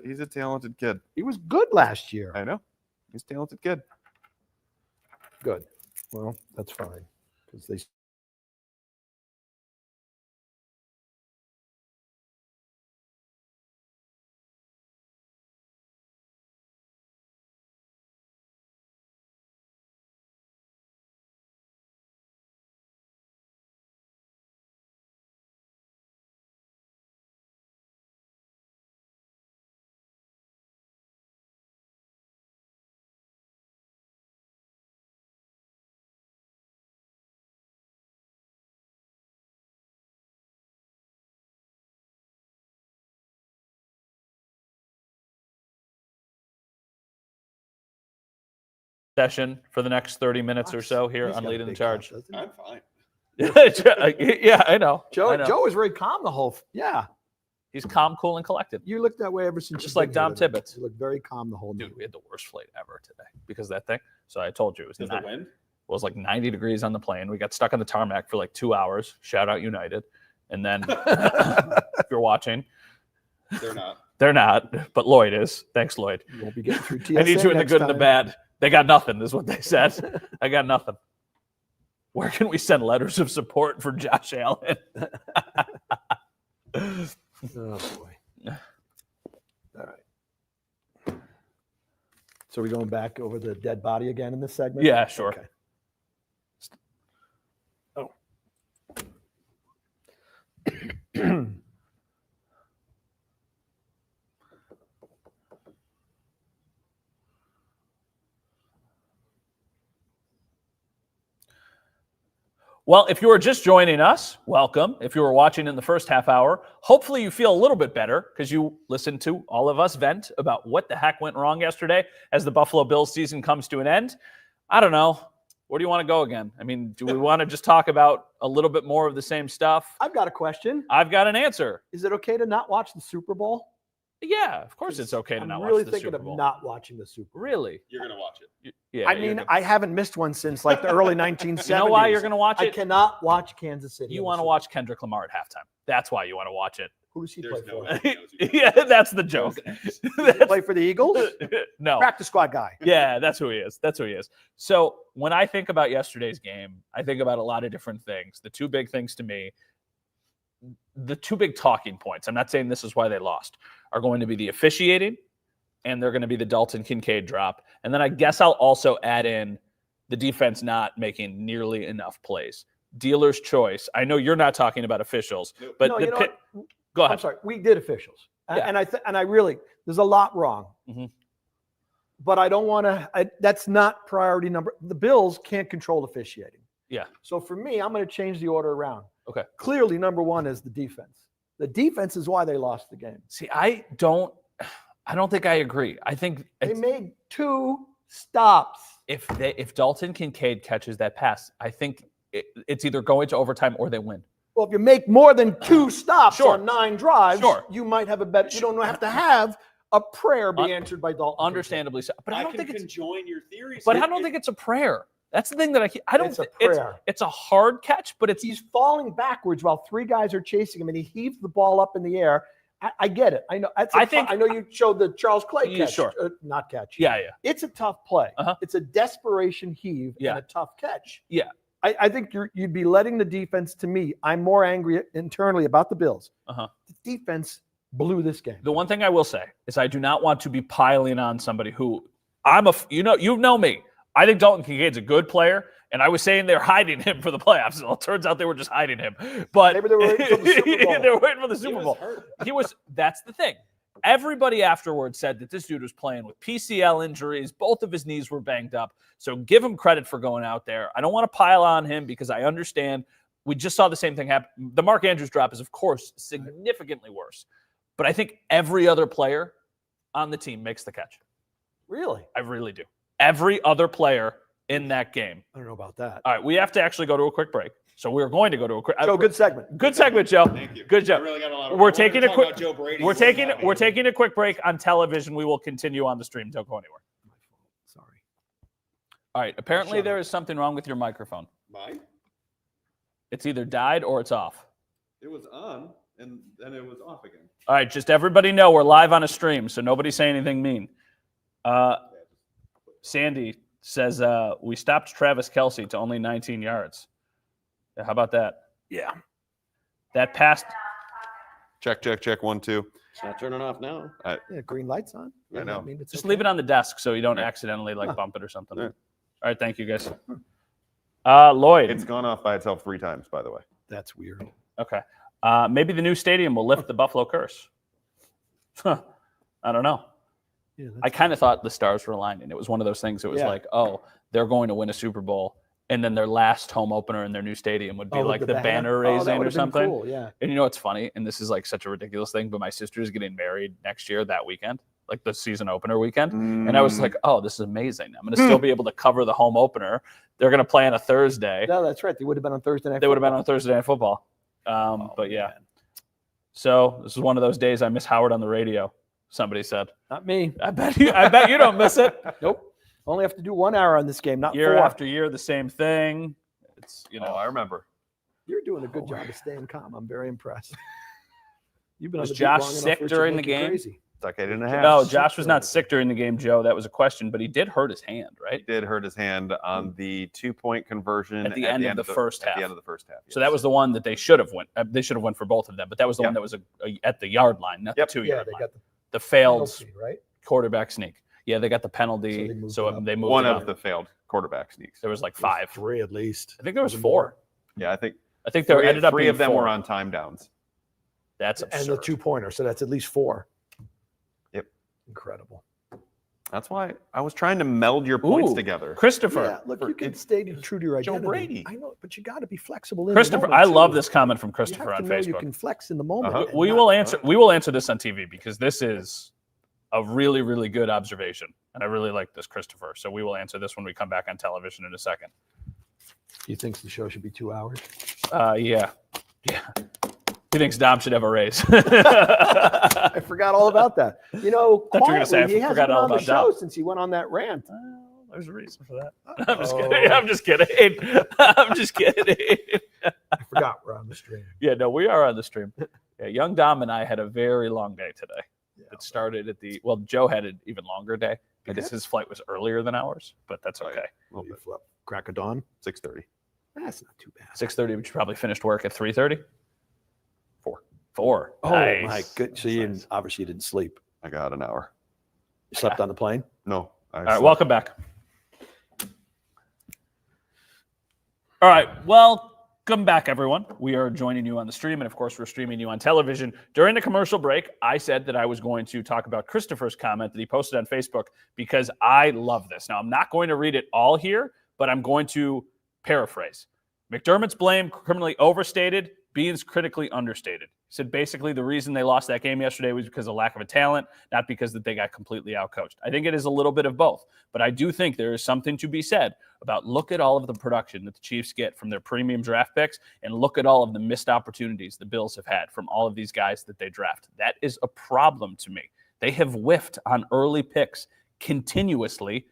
He's a talented kid. He was good last year. I know. He's a talented kid. Good. Well, that's fine because they. Session for the next 30 minutes or so here He's on got a Leading the big Charge. cup, doesn't he? I'm fine. Yeah, I know. Joe, I know. Joe was very calm the whole. Yeah, He's calm, cool, and collected. you looked that way ever since. Just you've like been Dom here today. Tibbetts. You looked very calm the whole night. Dude, we had the worst flight ever today because of that thing. So I told you it was Is nine, the wind? it was like 90 degrees on the plane. We got stuck on the tarmac for like 2 hours. Shout out United. And then if you're watching, They're not. they're not, but Lloyd is. Thanks, Lloyd. You won't be getting through TSA I need you in the next good and the time. bad. They got nothing, is what they said. I got nothing. Where can we send letters of support for Josh Allen? Oh boy. All right. So we're going back over the dead body again in this segment? Yeah, sure. Okay. Oh. Well, if you are just joining us, welcome. If you were watching in the first half hour, hopefully you feel a little bit better because you listened to all of us vent about what the heck went wrong yesterday as the Buffalo Bills season comes to an end. I don't know. Where do you want to go again? I mean, do we want to just talk about a little bit more of the same stuff? I've got a question. I've got an answer. Is it okay to not watch the Super Bowl? Yeah, of course it's okay to I'm not really watch the thinking Super Bowl. of not watching the Super Bowl. Really? You're going to watch it. Yeah. I mean, I haven't missed one since like the early 1970s. you know why you're going to watch I it? cannot watch Kansas City. You on the want to Super watch Kendrick Lamar at halftime. That's why you want to watch it. Bowl. Who does he There's play no for? way he knows who Yeah, that's the joke. Does he play for the Eagles? No. Practice squad guy. Yeah, that's who he is. That's who he is. So when I think about yesterday's game, I think about a lot of different things. The two big things to me, the two big talking points, I'm not saying this is why they lost, are going to be the officiating and they're going to be the Dalton Kincaid drop. And then I guess I'll also add in the defense not making nearly enough plays. Dealer's choice. I know you're not talking about officials, but No, the you know pit, what? go ahead. I'm sorry. We did officials. Yeah. And I really, there's a lot wrong. Mhm. But I don't want to, that's not priority number. The Bills can't control officiating. Yeah. So for me, I'm going to change the order around. Okay. Clearly, number one is the defense. The defense is why they lost the game. See, I don't think I agree. I think They made 2 stops. if Dalton Kincaid catches that pass, I think it's either going to overtime or they win. Well, if you make more than 2 stops Sure. on 9 drives, Sure. you might have a better. You don't have to have a prayer be answered by Dalton. Understandably so, but I don't think it's. join your theories. But I don't think it's a prayer. That's the thing that I don't. It's a It's prayer. it's a hard catch, but it's He's falling backwards while 3 guys are chasing him, and he heaves the ball up in the air. I get it. I know. I know you showed the Charles Clay Yeah, catch. sure. Not catch. yeah. It's a tough play. Uh-huh. It's a desperation heave Yeah. and a tough catch. Yeah. I think you'd be letting the defense. To me, I'm more angry internally about the Bills. Uh-huh. The defense blew this game. The one thing I will say is I do not want to be piling on somebody who you know me. I think Dalton Kincaid's a good player, and I was saying they're hiding him for the playoffs. Well, it turns out they were just hiding him. But Maybe they were waiting for the Super Bowl. they were waiting for the He Super was Bowl. hurt. That's the thing. Everybody afterwards said that this dude was playing with PCL injuries. Both of his knees were banged up. So give him credit for going out there. I don't want to pile on him because I understand we just saw the same thing happen. The Mark Andrews drop is, of course, significantly worse. But I think every other player on the team makes the catch. Really? I really do. Every other player in that game. I don't know about that. All right, we have to actually go to a quick break. So we're going to go to a quick. Joe, good segment. Good segment, Joe. Thank you. Good I job. really got a lot of, We're I wanted to taking a talk quick. about Joe Brady. We're taking a quick break on television. We will continue on the stream. Don't go anywhere. Sorry. All right. Apparently, Shut there up. is something wrong with your microphone. Mine? It's either died or it's off. It was on, and then it was off again. All right, just everybody know we're live on a stream, so nobody say anything mean. Sandy says we stopped Travis Kelce to only 19 yards. Yeah, how about that? Yeah. That passed. Check, 1, 2. It's not turning off now. Yeah, green lights on. I know. Just leave it on the desk so you don't Yeah. accidentally bump it or something. Yeah. All right, thank you guys. Lloyd. It's gone off by itself 3 times, by the way. That's weird. Okay. Maybe the new stadium will lift the Buffalo curse. Huh. I don't know. Yeah, I kind of thought the stars were aligning. It was one of those things. It was like, oh, they're going to win a Super Bowl, and then their last home opener in their new stadium would be like the banner raising or something. Cool, yeah. And you know what's funny? And this is like such a ridiculous thing, but my sister's getting married next year that weekend, like the season opener weekend. And I was like, oh, this is amazing. I'm going to still be able to cover the home opener. They're going to play on a Thursday. No, that's right. They would have been on Thursday night. They would have been on Thursday Night Football. But yeah. Man. So this is one of those days I miss Howard on the radio. Somebody said. Not me. I bet you don't miss it. Nope. Only have to do 1 hour on this game, not Year 4. after year, the same thing. It's I remember. You're doing a good job of staying calm. I'm very impressed. You've been Was on the beat Josh long enough sick for it to during make the you game? crazy. Decade and a half. No, Josh was not sick during the game, Joe. That was a question, but he did hurt his hand, right? Did hurt his hand on the 2-point conversion At the end of the first half. At the end of the first half. So that was the one that they should have won. They should have won for both of them, but that was the Yep. one that was at the yard line, not Yep. the 2 Yeah, yard they line. got The failed penalty, right? quarterback sneak. Yeah, they got the penalty, So they moved so it up. they moved one it of up. the failed quarterback sneaks. There was like 5. 3 at least. I think there was Wasn't 4. Yeah, I think I think there ended up 3 being of them 4. were on time downs. That's And absurd. the 2-pointer, so that's at least 4. Yep. Incredible. That's why I was trying to meld your points Ooh, together. Christopher. Yeah, look, you can it's stay true to your Joe identity. Brady. I know, but you got to be flexible. In Christopher, the moment, I love too. this comment from You Christopher have on to know you Facebook. can flex in the moment. Uh-huh. and We not- will answer this on TV because this is a really, really good observation. And I really like this, Christopher. So we will answer this when we come back on television in a second. He thinks the show should be 2 hours. Yeah. He thinks Dom should have a raise. I forgot all about that. You know, Thought you were gonna say I quietly, he hasn't forgot been all on the about show Dom. since he went on that rant. Well, there's a reason for that. I'm just Uh-oh. kidding. I'm just kidding. I'm just kidding. I forgot we're on the stream. Yeah, no, we are on the stream. Yeah, young Dom and I had a very long day today. It started Joe had an even longer day because his flight was earlier than ours, but that's Right. okay. Well, You flip. Crack of dawn. 6:30. That's not too bad. 6:30, but you probably finished work at 3:30? 4. 4. Oh Nice. my good. So you didn't, obviously you didn't sleep. I got an hour. You slept on the plane. No. All right, welcome back. All right, welcome back, everyone. We are joining you on the stream, and of course, we're streaming you on television. During the commercial break, I said that I was going to talk about Christopher's comment that he posted on Facebook because I love this. Now, I'm not going to read it all here, but I'm going to paraphrase. McDermott's blame criminally overstated, Bean's critically understated. He said basically the reason they lost that game yesterday was because of lack of a talent, not because that they got completely outcoached. I think it is a little bit of both, but I do think there is something to be said about look at all of the production that the Chiefs get from their premium draft picks and look at all of the missed opportunities the Bills have had from all of these guys that they draft. That is a problem to me. They have whiffed on early picks continuously,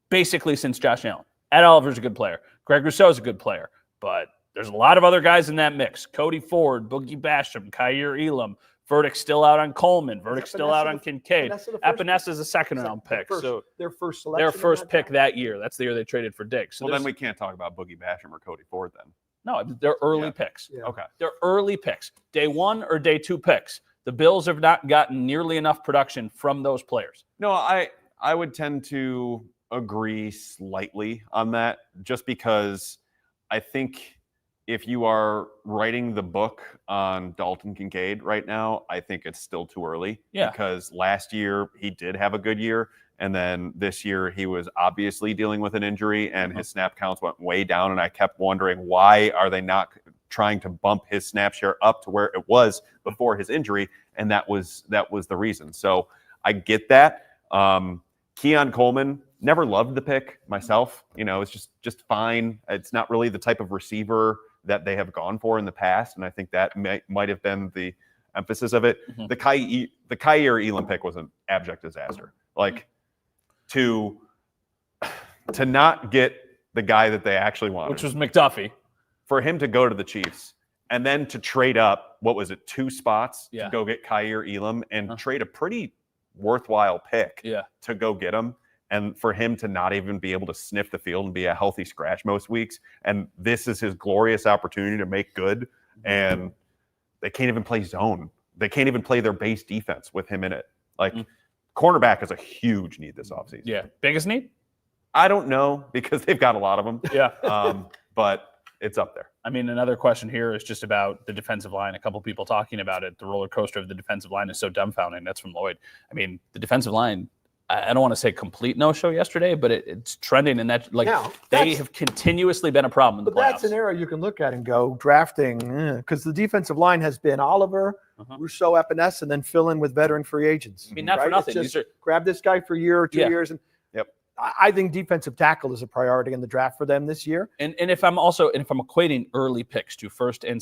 basically since Josh Allen. Ed Oliver's a good player. Greg Rousseau's a good player, but there's a lot of other guys in that mix. Cody Ford, Boogie Basham, Kyer Elam. Verdict's still out on Coleman. Verdict's still out on Kincaid. Epinesa is a second-round pick. So their first selection. their first pick that year. That's the year they traded for Diggs. So Well, then we can't talk about Boogie Basham or Cody Ford then. no, they're early Yeah. picks. Yeah. Okay. They're early picks. Day 1 or day 2 picks. The Bills have not gotten nearly enough production from those players. No, I would tend to agree slightly on that just because I think if you are writing the book on Dalton Kincaid right now, I think it's still too early. Yeah. Because last year he did have a good year. And then this year he was obviously dealing with an injury and his snap counts went way down. And I kept wondering, why are they not trying to bump his snap share up to where it was before his injury? And that was the reason. So I get that. Keon Coleman, never loved the pick myself. You know, it's just fine. It's not really the type of receiver that they have gone for in the past, and I think that might have been the emphasis of it. Mhm. The Kyer Elam pick was an abject disaster. Like to not get the guy that they actually wanted, Which was McDuffie. for him to go to the Chiefs and then to trade up, what was it, 2 spots Yeah. to go get Kyer Elam and trade a pretty worthwhile pick to go get him. And for him to not even be able to sniff the field and be a healthy scratch most weeks. And this is his glorious opportunity to make good. And they can't even play zone. They can't even play their base defense with him in it. Like, cornerback is a huge need this offseason. Yeah. Biggest need? I don't know because they've got a lot of them. Yeah. But it's up there. I mean, another question here is just about the defensive line. A couple people talking about it. The roller coaster of the defensive line is so dumbfounding. That's from Lloyd. I mean, the defensive line, I don't want to say complete no-show yesterday, but it's trending in that, like, Now, they have continuously been a problem in the But playoffs. that's an area you can look at and go drafting, because the defensive line has been Oliver, Rousseau, Epinesa, and then fill in with veteran free agents. I mean, not for right? nothing. It's just These are, grab this guy for a year or 2 years. And I think defensive tackle is a priority in the draft for them this year. and if I'm equating early picks to first and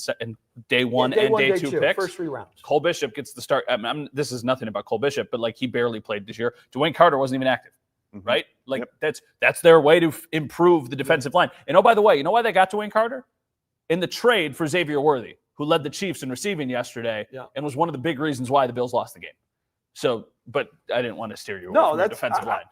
day one and day two picks, first 3 rounds. Cole Bishop gets the start. This is nothing about Cole Bishop, but like, he barely played this year. Dwayne Carter wasn't even active, right? Like, that's their way to improve the defensive line. And oh, by the way, you know why they got Dwayne Carter? In the trade for Xavier Worthy, who led the Chiefs in receiving yesterday and was one of the big reasons why the Bills lost the game. So, but I didn't want to steer you away from the defensive line.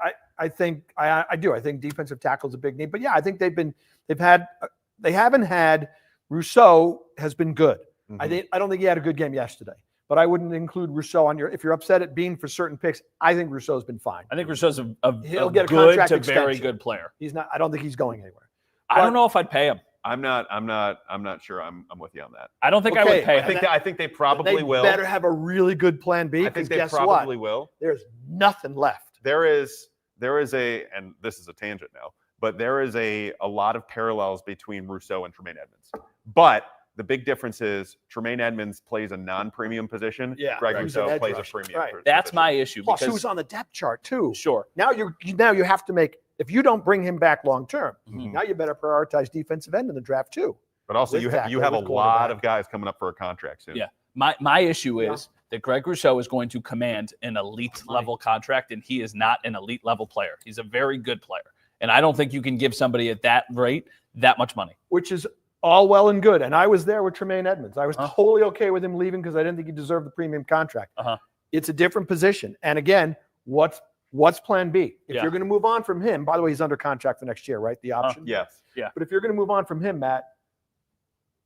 I think I do. I think defensive tackle is a big need. But yeah, I think they haven't had Rousseau has been good. I don't think he had a good game yesterday. But I wouldn't include Rousseau on if you're upset at being for certain picks. I think Rousseau's been fine. I think Rousseau's He'll get a good contract to extension. very good player. He's not. I don't think he's going anywhere. I don't know if I'd pay him. I'm not sure I'm with you on that. I don't think I would pay I him. think they probably will. Better have a really good plan B. I think they guess probably what? will. There's nothing left. There is and this is a tangent now, but there is a lot of parallels between Rousseau and Tremaine Edmonds. But the big difference is Tremaine Edmonds plays a non-premium position. Greg Rousseau plays a premium position. That's my issue. Plus, because who's on the depth chart too? Sure. Now you have to make, if you don't bring him back long term, now you better prioritize defensive end in the draft too. But also you have a lot of guys coming up for a contract soon. Yeah. My issue is that Greg Rousseau is going to command an elite level contract, and he is not an elite level player. He's a very good player. And I don't think you can give somebody at that rate that much money. Which is all well and good. And I was there with Tremaine Edmonds. I was totally okay with him leaving because I didn't think he deserved the premium contract. It's a different position. And again, what's plan B? If you're going to move on from him, by the way, he's under contract for next year, right? The option? Yes. Yeah. But if you're going to move on from him, Matt,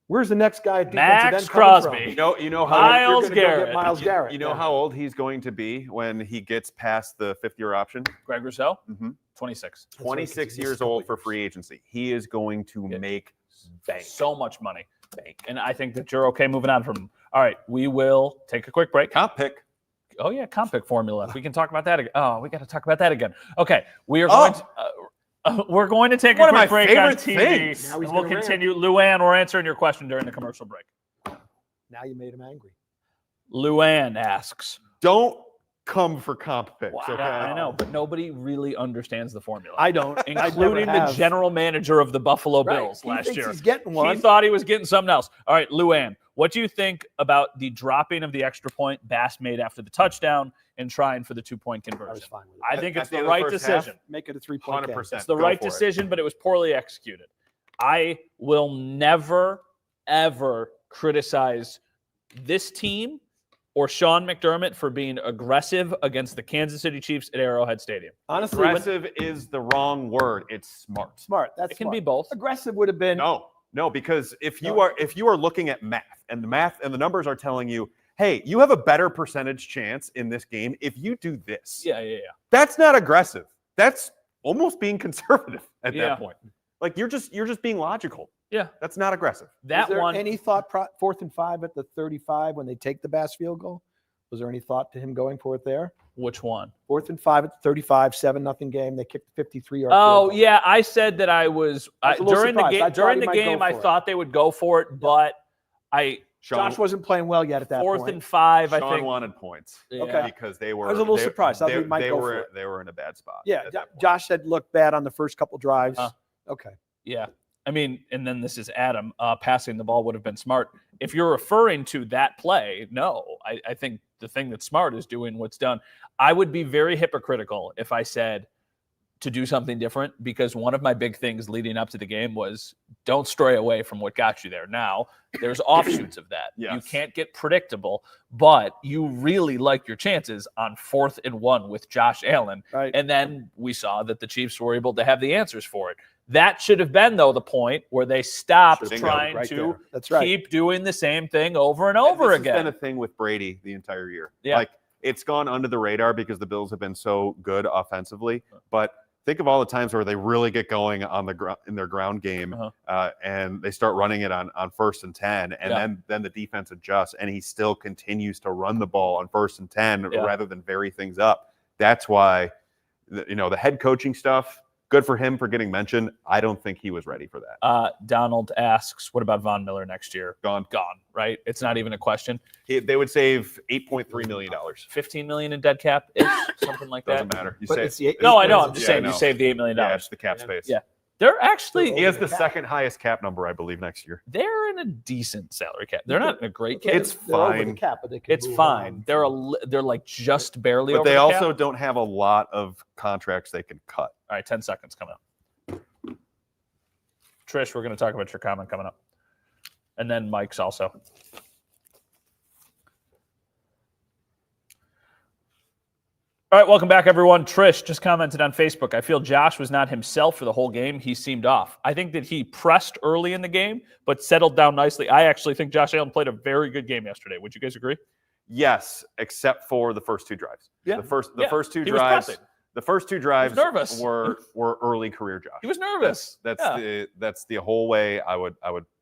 where's the next guy at defensive Max end coming from? Crosby. You know how Miles you're gonna go Garrett. get Miles Garrett. You know how old he's going to be when he gets past the 5th-year option? Greg Rousseau? 26. That's 26 right, years old for free agency. He is going to make bank. So much money. And I think that you're okay moving on from him. All right, we will take a quick break. Comp pick. Oh, yeah, comp pick formula. We can talk about that again. Oh, we got to talk about that again. Okay, we are going to... we're going to take One a of quick my break on favorite TV. things. Now And he's we'll gonna rant. continue. Luann, we're answering your question during the commercial break. Now you made him angry. Luann asks. Don't come for comp picks. Wow, Okay? I know, but nobody really understands the formula. I don't. Including the general manager of the Buffalo Right. Bills He last thinks year. he's getting one. He thought he was getting something else. All right, Luann, what do you think about the dropping of the extra point Bass made after the touchdown and trying for the 2-point I was conversion? fine with it. I think At it's the the end of the right first half, decision. Make it a 3-point game. 100%. It's the Go right for it. decision, but it was poorly executed. I will never, ever criticize this team or Sean McDermott for being aggressive against the Kansas City Chiefs at Arrowhead Stadium. Honestly, Aggressive is the wrong word. It's smart. smart. That's It can smart. be both. Aggressive would have been. No, because if you are looking at math and the numbers are telling you, hey, you have a better percentage chance in this game if you do this. Yeah. That's not aggressive. That's almost being conservative at Yeah. that point. Like you're just being logical. Yeah. That's not aggressive. That Is there one. any thought 4th and 5 at the 35 when they take the Bass field goal? Was there any thought to him going for it there? Which one? 4th and 5 at the 35, 7-0 game. They kicked the 53-yard. Oh, yeah. I said that I was I was a little during the surprised. I game. thought During he the might go game, I for it. thought they would go for it, but Josh wasn't playing well yet at that 4th point. and 5. Sean I think. wanted points. Yeah. Okay. Because they were. I was a little surprised. I thought They, he might they go for were. it. They were in a bad spot. Yeah, at that point. Josh said looked bad on the first couple drives. Okay. Yeah. I mean, and then this is Adam. Passing the ball would have been smart. If you're referring to that play, no. I think the thing that's smart is doing what's done. I would be very hypocritical if I said to do something different, because one of my big things leading up to the game was don't stray away from what got you there. Now, there's offshoots of that. Yes. You can't get predictable, but you really like your chances on 4th and 1 with Josh Allen. Right. And then we saw that the Chiefs were able to have the answers for it. That should have been, though, the point where they stopped Bingo. trying Right to there. That's right. keep doing the same thing over and over This again. has been a thing with Brady the entire year. Yeah. Like, it's gone under the radar because the Bills have been so good offensively, but think of all the times where they really get going on the in their ground game, and they start running it on 1st and 10, and then the defense adjusts, and he still continues to run the ball on 1st and 10 rather than vary things up. That's why, the head coaching stuff. Good for him for getting mentioned. I don't think he was ready for that. Donald asks, what about Von Miller next year? Gone, right? It's not even a question. They would save $8.3 million. $15 million in dead cap ish, something like that. Doesn't matter. You But save. it's the- No, I know. I'm it's- just Yeah, saying I you know. saved the $8 million. Yeah, it's the cap space. Yeah. They're actually He has the second highest cap number, I believe, next year. they're in a decent salary cap. They're not in a great cap. It's They're over the fine. cap, but they can It's move fine. on. They're like just barely But over they the also cap. don't have a lot of contracts they can cut. All right, 10 seconds coming up. Trish, we're going to talk about your comment coming up. And then Mike's also. All right, welcome back, everyone. Trish just commented on Facebook. I feel Josh was not himself for the whole game. He seemed off. I think that he pressed early in the game, but settled down nicely. I actually think Josh Allen played a very good game yesterday. Would you guys agree? Yes, except for the first 2 drives. Yeah. The first two He was drives. pressing. The first 2 drives nervous. were early career Josh. He was nervous. That's the whole way I would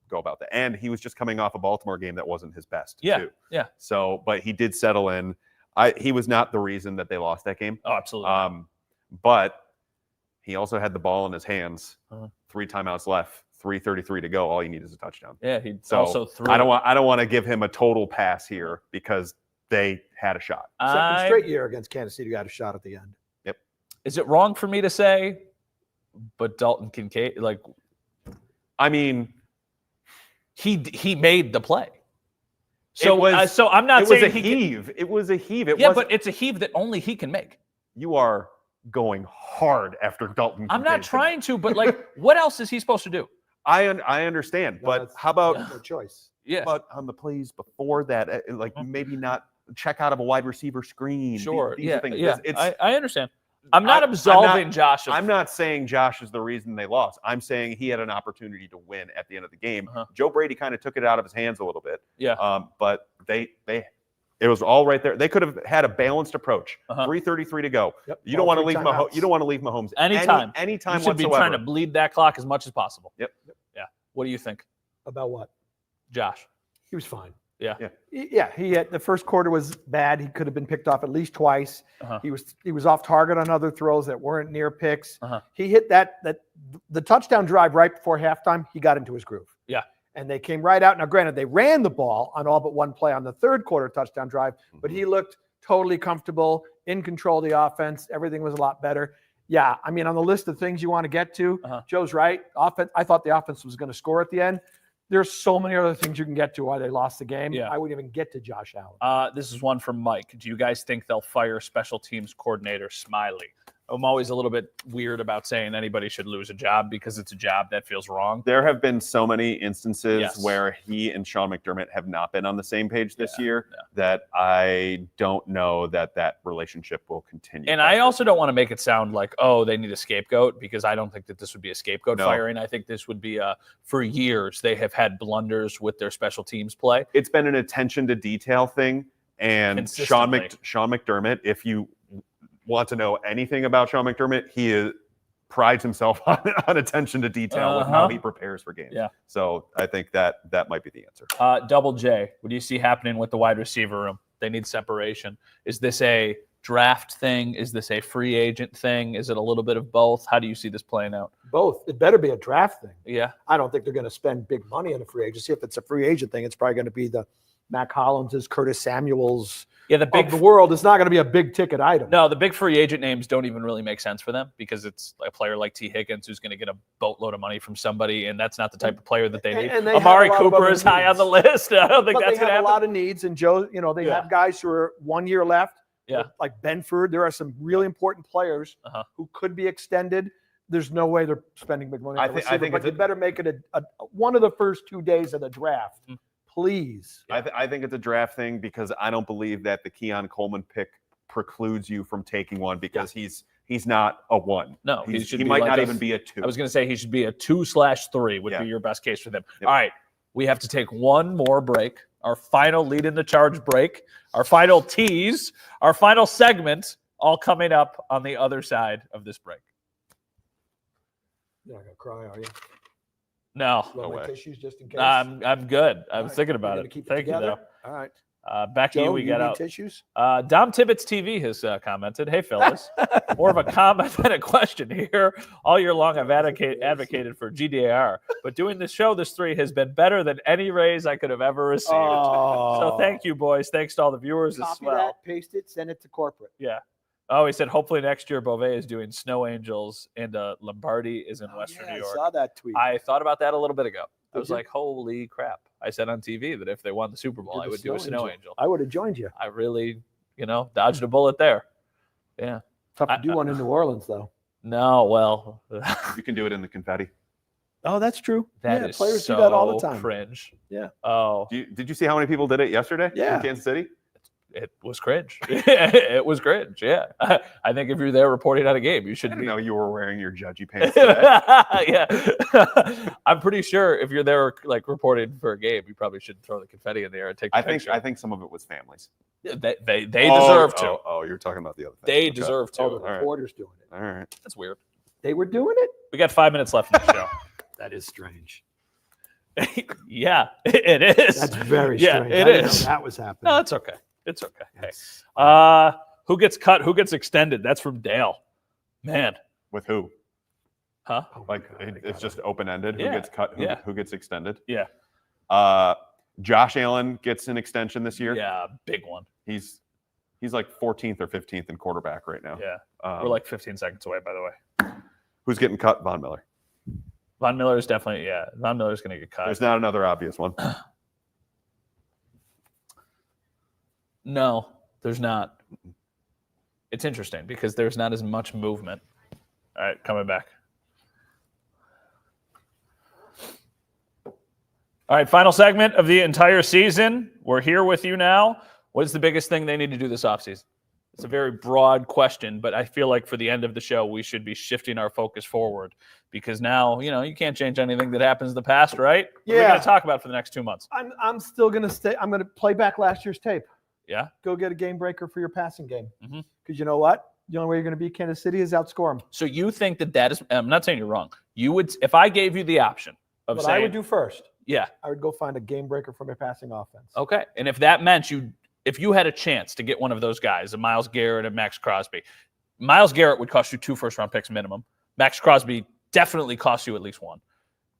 go about that. And he was just coming off a Baltimore game that wasn't his best. Yeah, too. yeah. So, but he did settle in. He was not the reason that they lost that game. Oh, absolutely. But he also had the ball in his hands. Uh-huh. 3 timeouts left. 3:33 to go. All you need is a touchdown. Yeah, he So also threw. I don't want to give him a total pass here because they had a shot. Second straight year against Kansas City, got a shot at the end. Is it wrong for me to say, but Dalton Kincaid, I mean, he made the play. It was- So I'm not it was saying a heave. It was a heave. It yeah, wasn't- but it's a heave that only he can make. You are going hard after Dalton. I'm not Kincaid. trying to, but what else is he supposed to do? I understand, No, but that's- how about No choice. Yeah, but on the plays before that, maybe not check out of a wide receiver screen. sure. These are things. Yeah. It's, I understand. I'm not absolving Josh. I'm not saying Josh is the reason they lost. I'm saying he had an opportunity to win at the end of the game. Joe Brady kind of took it out of his hands a little bit. Yeah. But it was all right there. They could have had a balanced approach. 3:33 to go. Yep. You don't want to leave Mahomes. You don't want to leave Mahomes Anytime anytime you should be whatsoever. trying to bleed that clock as much as possible. Yep. Yeah. What do you think, About what? Josh? He was fine. Yeah. He had the first quarter was bad. He could have been picked off at least twice. Uh-huh. He was off target on other throws that weren't near picks. Uh-huh. He hit the touchdown drive right before halftime. He got into his groove. Yeah. And they came right out. Now, granted, they ran the ball on all but one play on the third quarter touchdown drive, but he looked totally comfortable, in control of the offense. Everything was a lot better. Yeah, I mean, on the list of things you want to get to, Joe's right. I thought the offense was going to score at the end. There's so many other things you can get to why they lost the game. Yeah. I wouldn't even get to Josh Allen. This is one from Mike. Do you guys think they'll fire special teams coordinator Smiley? I'm always a little bit weird about saying anybody should lose a job because it's a job that feels wrong. There have been so many instances Yes. where he and Sean McDermott have not been on the same page this year that I don't know that relationship will continue. And I also don't want to make it sound like, oh, they need a scapegoat, because I don't think that this would be a scapegoat firing. I think this would be for years they have had blunders with their special teams play. It's been an attention to detail thing. And Sean McDermott, if you want to know anything about Sean McDermott, he prides himself on attention to detail with how he prepares for games. Yeah. So I think that might be the answer. Double J, what do you see happening with the wide receiver room? They need separation. Is this a draft thing? Is this a free agent thing? Is it a little bit of both? How do you see this playing out? Both. It better be a draft thing. Yeah. I don't think they're going to spend big money on a free agency. If it's a free agent thing, it's probably going to be the Mac Hollins's, Curtis Samuels the big of the world. It's not going to be a big ticket item. No, the big free agent names don't even really make sense for them, because it's a player like T. Higgins who's going to get a boatload of money from somebody, and that's not the type of player that they need. And they Amari have a lot of Cooper other is high on needs. the list. I don't think But that's they going to have happen. a lot of needs, and Joe, they have guys who are 1 year left. Yeah. Like Benford, there are some really important players who could be extended. There's no way they're spending big money on the receiver, but you better make it a one of the first 2 days of the draft, please. I think it's a draft thing because I don't believe that the Keon Coleman pick precludes you from taking one because he's not a 1. No, he might not even be a 2. I was going to say he should be a 2/3 would be your best case for them. Yep. All right, we have to take one more break. Our final lead in the charge break, our final tease, our final segment, all coming up on the other side of this break. You're not gonna cry, are you? No. No way. Tissues just in case. I'm good. I was thinking about it. Thank you, though. All right. Back to Joe, you. We got out. Tissues. Dom Tibbetts TV has commented, "Hey, fellas, more of a comment than a question here. All year long, I've advocated for GDAR, but doing this show, this 3 has been better than any raise I could have ever received. So thank you, boys. Thanks to all the viewers as well. That, paste it, send it to corporate. Yeah. Oh, he said, hopefully next year Beauvais is doing Snow Angels and Lombardi is in Western New York. I saw that tweet. I thought about that a little bit ago. I was like, holy crap. I said on TV that if they won the Super Bowl, I would do a Snow Angel. I would have joined you. I really, dodged a bullet there. Yeah. Tough to do one in New Orleans, though. No, well. You can do it in the confetti. Oh, that's true. That is players so do that all the time. Cringe. Yeah. Oh. Did you see how many people did it yesterday in Kansas City? It was cringe. It was cringe. Yeah. I think if you're there reporting on a game, you should know you were wearing your judgy pants today. Yeah. I'm pretty sure if you're there like reporting for a game, you probably should throw the confetti in the air and take the picture. I think some of it was families. They deserve to. Oh, you're talking about the other thing. They deserve to. Oh, the reporters doing it. All right. That's weird. They were doing it? We got 5 minutes left in the show. That is strange. Yeah, it is. That's very strange. Yeah, it is. That was happening. No, it's okay. It's okay. Hey. Who gets cut? Who gets extended? That's from Dale. Man. With who? Huh? It's just open-ended. Yeah. Who gets cut? Who gets extended? Yeah. Josh Allen gets an extension this year. Yeah, big one. He's like 14th or 15th in quarterback right now. Yeah. We're like 15 seconds away, by the way. Who's getting cut? Von Miller. Von Miller is definitely, Von Miller's going to get cut. There's not another obvious one. No, there's not. It's interesting because there's not as much movement. All right, coming back. All right, final segment of the entire season. We're here with you now. What's the biggest thing they need to do this offseason? It's a very broad question, but I feel like for the end of the show, we should be shifting our focus forward because now, you can't change anything that happens in the past, right? Yeah. What are we going to talk about for the next 2 months? I'm still going to stay. I'm going to play back last year's tape. Yeah. Go get a game breaker for your passing game. Mm-hmm. Because you know what? The only way you're going to beat Kansas City is outscore them. So you think that is, I'm not saying you're wrong. You would, if I gave you the option of What saying. I would do first. Yeah. I would go find a game breaker for my passing offense. Okay. And if that meant if you had a chance to get one of those guys, a Myles Garrett and Max Crosby, Myles Garrett would cost you 2 first-round picks minimum. Max Crosby definitely costs you at least 1.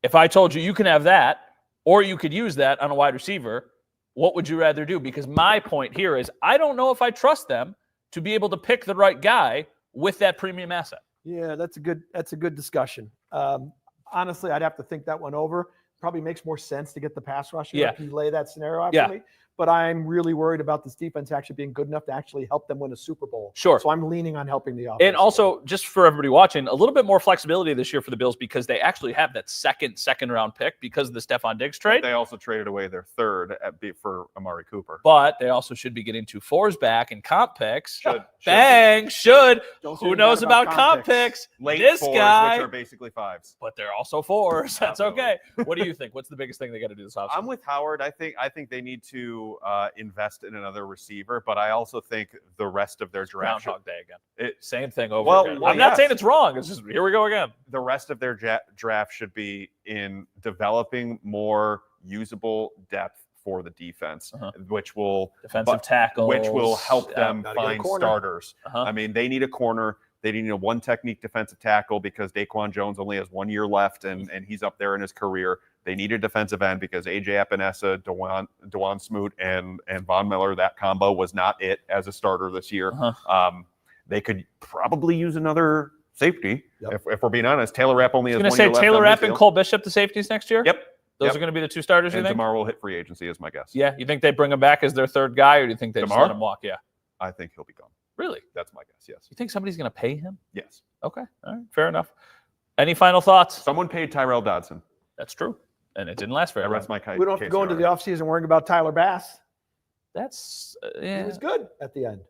If I told you can have that, or you could use that on a wide receiver, what would you rather do? Because my point here is I don't know if I trust them to be able to pick the right guy with that premium asset. Yeah, that's a good discussion. Honestly, I'd have to think that one over. Probably makes more sense to get the pass rusher if you lay that scenario out for me. But I'm really worried about this defense actually being good enough to actually help them win a Super Bowl. Sure. So I'm leaning on helping the offense. And also, just for everybody watching, a little bit more flexibility this year for the Bills because they actually have that second round pick because of the Stephon Diggs trade. They also traded away their third for Amari Cooper. But they also should be getting 2 fours back and comp picks. Should. Who knows about comp picks? Late this fours, guy. which are basically 5s. But they're also 4s. That's okay. What do you think? What's the biggest thing they got to do this offseason? I'm with Howard. I think they need to invest in another receiver, but I also think the rest of their draft Groundhog Day again. Same thing over again. I'm yes. not saying it's wrong. It's just here we go again. The rest of their draft should be in developing more usable depth for the defense, which will defensive tackles, which will help them find starters. I mean, they need a corner. They need a one technique defensive tackle because Daquan Jones only has 1 year left and he's up there in his career. They need a defensive end because AJ Epinesa, Dewan Smoot, and Von Miller, that combo was not it as a starter this year. They could probably use another safety. If we're being honest. Taylor Rapp only has 1 year left. I was going to say Taylor Rapp and Cole Bishop, the safeties next year? Yep. Those are going to be the 2 starters, you think? DeMar will hit free agency is my guess. Yeah. You think they bring him back as their third guy or do you think they just let him walk? Yeah. I think he'll be gone. Really? That's my guess. Yes. You think somebody's going to pay him? Yes. Okay. All right. Fair enough. Any final thoughts? Someone paid Tyrell Dodson. That's true. And it didn't last very I long. rest my case. We don't have to go into the offseason worrying about Tyler Bass. That's He was good at the end.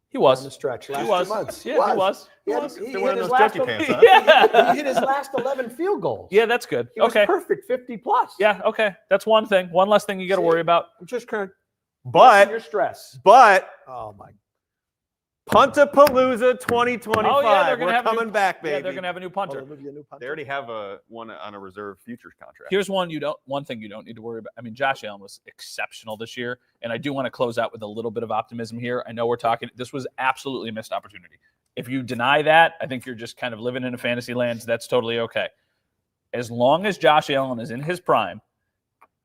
He On was. the stretch. He Last was. 2 months. Yeah, he was. He, He had- was. he They're hit wearing his those last junkie pants, huh? Yeah. he hit his last 11 field goals. Yeah, that's good. He was Okay. perfect, 50 plus. Yeah, okay. That's one thing. One less thing you got to See? worry about. I'm just kind of your But stress. oh my. Puntapalooza 2025. Oh, yeah, they're gonna We're have a new- coming back, baby. Yeah, they're going to have a new punter. They already have one on a reserve futures contract. Here's one thing you don't need to worry about. I mean, Josh Allen was exceptional this year, and I do want to close out with a little bit of optimism here. I know we're talking. This was absolutely a missed opportunity. If you deny that, I think you're just kind of living in a fantasy land. That's totally okay. As long as Josh Allen is in his prime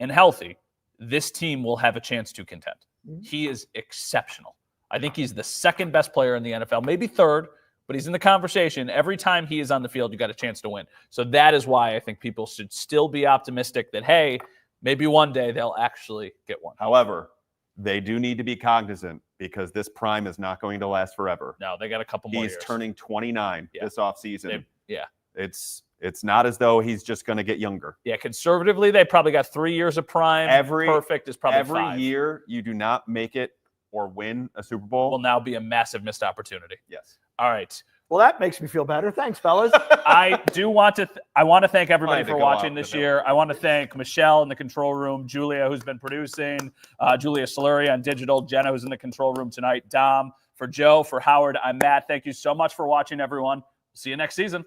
and healthy, this team will have a chance to contend. He is exceptional. I think he's the second best player in the NFL, maybe third, but he's in the conversation. Every time he is on the field, you got a chance to win. So that is why I think people should still be optimistic that, hey, maybe one day they'll actually get one. However, they do need to be cognizant because this prime is not going to last forever. No, they got a couple more He's years. turning 29 this offseason. Yeah. It's not as though he's just going to get younger. Yeah, conservatively, they probably got 3 years of prime. Perfect is probably every 5. year you do not make it or win a Super Bowl. Will now be a massive missed opportunity. Yes. All right. Well, that makes me feel better. Thanks, fellas. I do want to I want to thank everybody had to for go watching out this the year. I want to thank Michelle in the control room, Julia, who's been producing, Julia Soluri on digital, Jenna, who's in the control room tonight, Dom, for Joe, for Howard. I'm Matt. Thank you so much for watching, everyone. See you next season.